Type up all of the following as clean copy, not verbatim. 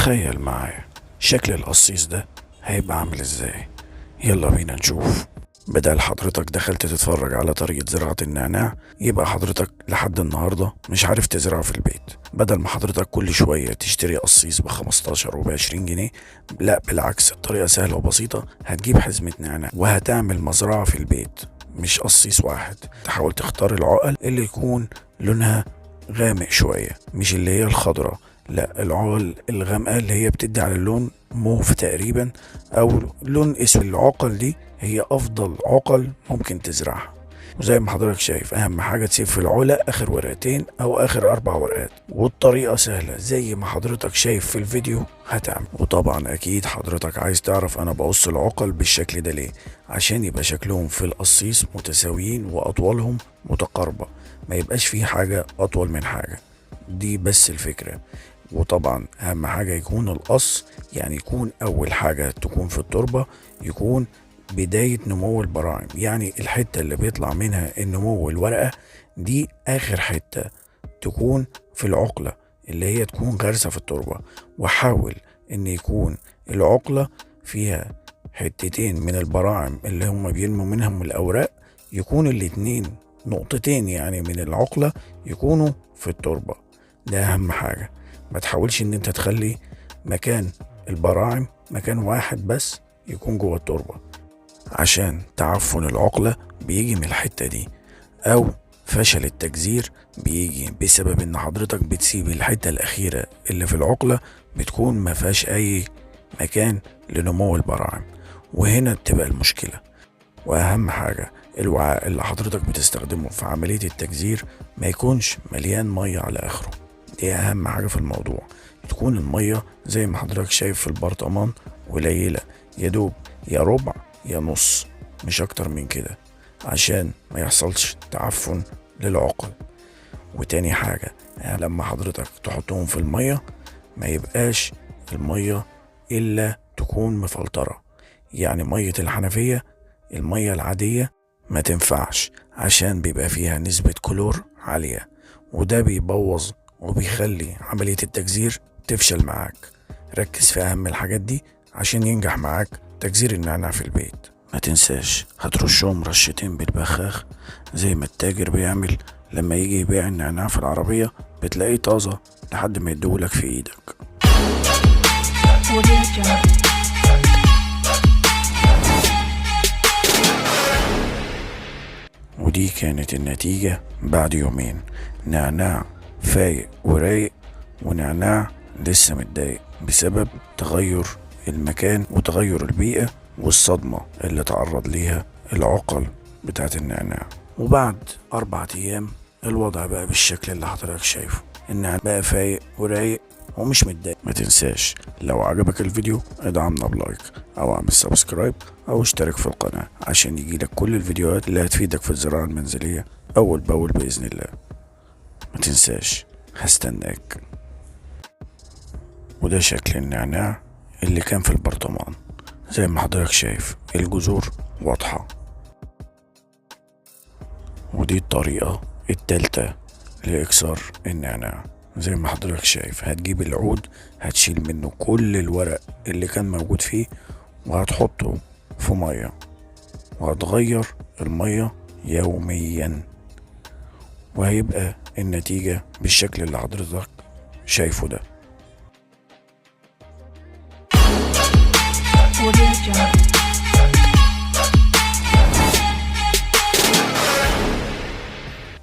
تخيل معايا شكل القصيص ده هيبقى عامل ازاي. يلا بينا نشوف. بدل حضرتك دخلت تتفرج على طريقة زراعة النعناع، يبقى حضرتك لحد النهاردة مش عارف تزرعه في البيت. بدل ما حضرتك كل شوية تشتري قصيص ب15 وب20 جنيه، لا بالعكس، الطريقة سهلة وبسيطة. هتجيب حزمة نعناع وهتعمل مزرعة في البيت، مش قصيص واحد. تحاول تختار العقل اللي يكون لونها غامق شوية، مش اللي هي الخضرة، لا العقل الغامقة اللي هي بتدي على اللون موف تقريبا، او لون اسود. العقل دي هي افضل عقل ممكن تزرعها. وزي ما حضرتك شايف، اهم حاجة تسيب في العلا اخر ورقتين او اخر 4 ورقات. والطريقة سهلة زي ما حضرتك شايف في الفيديو هتعمل. وطبعا اكيد حضرتك عايز تعرف انا بقص العقل بالشكل ده ليه، عشان يبقى شكلهم في القصيص متساويين واطوالهم متقاربة، ما يبقاش فيه حاجة اطول من حاجة. دي بس الفكرة. وطبعا اهم حاجة يكون القص، يعني يكون اول حاجة تكون في التربة، يكون بداية نمو البراعم، يعني الحتة اللي بيطلع منها النمو الورقة دي اخر حتة تكون في العقلة اللي هي تكون غارسة في التربة. وحاول ان يكون العقلة فيها حتتين من البراعم اللي هم بينمو منهم الاوراق، يكون الاتنين نقطتين يعني من العقلة يكونوا في التربة. ده اهم حاجة. ما تحاولش ان انت تخلي مكان البراعم مكان واحد بس يكون جوه التربة، عشان تعفن العقلة بيجي من الحتة دي، او فشل التجذير بيجي بسبب ان حضرتك بتسيب الحتة الاخيرة اللي في العقلة بتكون ما فيهاش اي مكان لنمو البراعم، وهنا بتبقى المشكلة. واهم حاجة الوعاء اللي حضرتك بتستخدمه في عملية التجذير ما يكونش مليان مية على اخره. دي اهم حاجة في الموضوع. تكون المية زي ما حضرتك شايف في البرطمان قليلة، يدوب يا ربع يا نص، مش اكتر من كده، عشان ما يحصلش تعفن للعقل. وتاني حاجة، يعني لما حضرتك تحطهم في المية ما يبقاش المية الا تكون مفلترة. يعني مية الحنفية، المية العادية ما تنفعش، عشان بيبقى فيها نسبة كلور عالية، وده بيبوظ وبيخلي عملية التجذير تفشل معاك. ركز في أهم الحاجات دي عشان ينجح معاك تجذير النعناع في البيت. ما تنساش هترشهم رشتين بالبخاخ زي ما التاجر بيعمل لما يجي يبيع النعناع في العربية، بتلاقيه طازة لحد ما يديهولك في ايدك. ودي كانت النتيجة بعد يومين. نعناع فايق ورايق، ونعناع لسه متضايق بسبب تغير المكان وتغير البيئة والصدمة اللي تعرض ليها العقل بتاعت النعناع. وبعد 4 أيام الوضع بقى بالشكل اللي حضرتك شايفه. النعناع بقى فايق ورايق ومش متضايق. ما تنساش لو عجبك الفيديو ادعمنا بلايك او اعمل سبسكرايب او اشترك في القناة عشان يجيلك كل الفيديوهات اللي هتفيدك في الزراعة المنزلية اول باول بإذن الله. ما تنساش هستناك. وده شكل النعناع اللي كان في البرطمان زي ما حضرتك شايف، الجذور واضحة. ودي الطريقة التالتة لإكسار النعناع. زي ما حضرتك شايف، هتجيب العود هتشيل منه كل الورق اللي كان موجود فيه وهتحطه في مية، وهتغير المية يوميا، وهيبقى النتيجة بالشكل اللي حضرتك شايفه ده.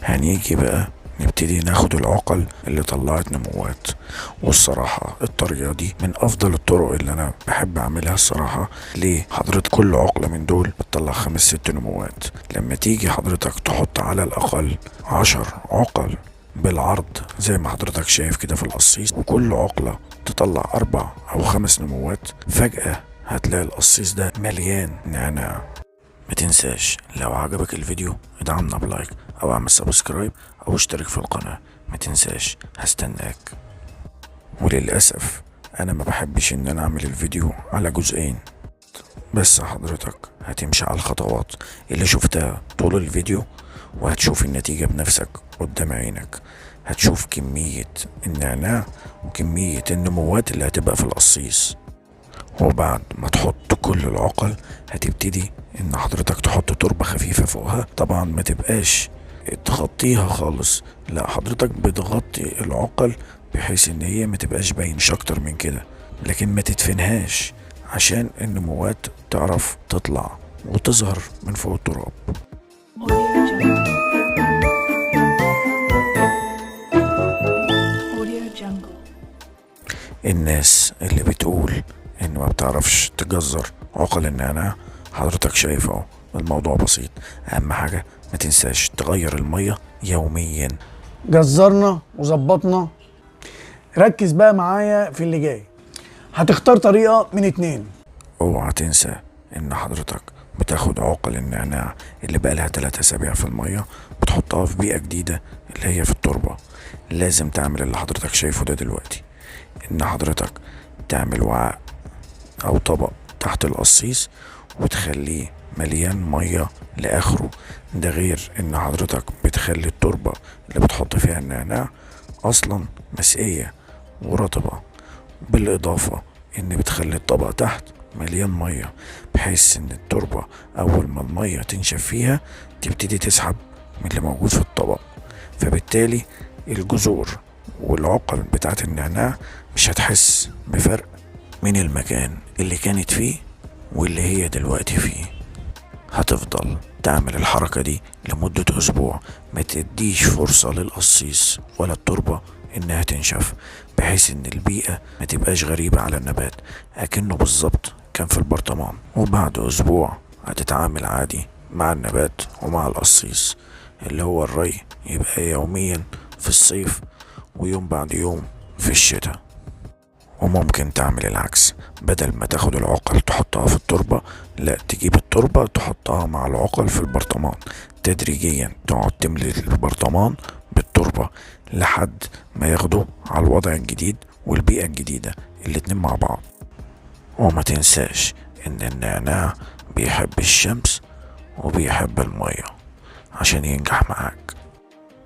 هنيجي بقى نبتدي ناخد العقل اللي طلعت نموات. والصراحة الطريقة دي من افضل الطرق اللي انا بحب اعملها الصراحة. ليه؟ حضرتك كل عقلة من دول بتطلع 5-6 نموات. لما تيجي حضرتك تحط على الاقل 10 عقل بالعرض زي ما حضرتك شايف كده في القصيص، وكل عقلة تطلع 4 أو 5 نموات، فجأة هتلاقي القصيص ده مليان نعناع. ما تنساش لو عجبك الفيديو ادعمنا بلايك او اعمل سبسكرايب او اشترك في القناة. ما تنساش هستناك. وللأسف انا ما بحبش ان انا اعمل الفيديو على جزئين، بس حضرتك هتمشي على الخطوات اللي شفتها طول الفيديو وهتشوف النتيجة بنفسك قدام عينك. هتشوف كمية النعناع وكمية النموات اللي هتبقى في القصيص. وبعد ما تحط كل العقل هتبتدي ان حضرتك تحط تربة خفيفة فوقها. طبعا ما تبقاش تغطيها خالص، لا، حضرتك بتغطي العقل بحيث ان هي ما تبقاش باينش اكتر من كده، لكن ما تدفنهاش عشان النموات تعرف تطلع وتظهر من فوق التراب. الناس اللي بتقول ان ما بتعرفش تجزر عقل النعناع، حضرتك شايف اهو الموضوع بسيط. اهم حاجة ما تنساش تغير المية يوميا. جزرنا وظبطنا. ركز بقى معايا في اللي جاي. هتختار طريقة من 2. اوعى تنسى ان حضرتك بتاخد عقل النعناع اللي بقالها 3 أسابيع في المية، بتحطها في بيئة جديدة اللي هي في التربة. لازم تعمل اللي حضرتك شايفه ده دلوقتي، ان حضرتك تعمل وعاء او طبق تحت القصيص وتخليه مليان مية لآخره. ده غير ان حضرتك بتخلي التربة اللي بتحط فيها النعناع اصلا مسقية ورطبة، بالاضافة ان بتخلي الطبق تحت مليان مية، بحيث ان التربة اول ما المية تنشف فيها تبتدي تسحب من اللي موجود في الطبق. فبالتالي الجذور والعقل بتاعت النعناع مش هتحس بفرق من المكان اللي كانت فيه واللي هي دلوقتي فيه. هتفضل تعمل الحركة دي لمدة أسبوع، ما تديش فرصة للقصيص ولا التربة إنها تنشف، بحيث إن البيئة ما تبقاش غريبة على النبات أكنه بالظبط كان في البرطمان. وبعد أسبوع هتتعامل عادي مع النبات ومع القصيص، اللي هو الري يبقى يوميا في الصيف ويوم بعد يوم في الشتاء. وممكن تعمل العكس، بدل ما تاخد العقل تحطها في التربة، لا، تجيب التربة تحطها مع العقل في البرطمان، تدريجيا تقعد تملي البرطمان بالتربة لحد ما ياخدوا على الوضع الجديد والبيئة الجديدة الاتنين مع بعض. وما تنساش ان النعناع بيحب الشمس وبيحب المية عشان ينجح معاك.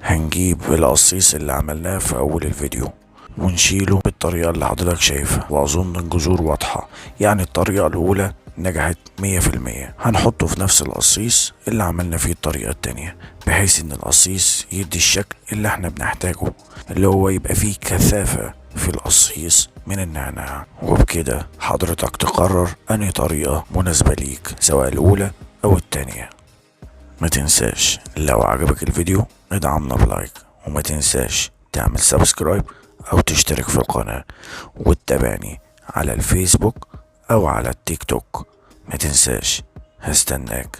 هنجيب القصيص اللي عملناه في اول الفيديو ونشيله بالطريقة اللي حضرتك شايفها، واظن الجذور واضحة. يعني الطريقة الاولى نجحت 100%. هنحطه في نفس القصيص اللي عملنا فيه الطريقة التانية، بحيث ان القصيص يدي الشكل اللي احنا بنحتاجه، اللي هو يبقى فيه كثافة في القصيص من النعناع. وبكده حضرتك تقرر انهي طريقة مناسبة ليك، سواء الاولى او التانية. ما تنساش لو عجبك الفيديو ادعمنا بلايك، وما تنساش تعمل سبسكرايب او تشترك في القناة، وتتابعني على الفيسبوك او على التيك توك. ما تنساش، هستناك.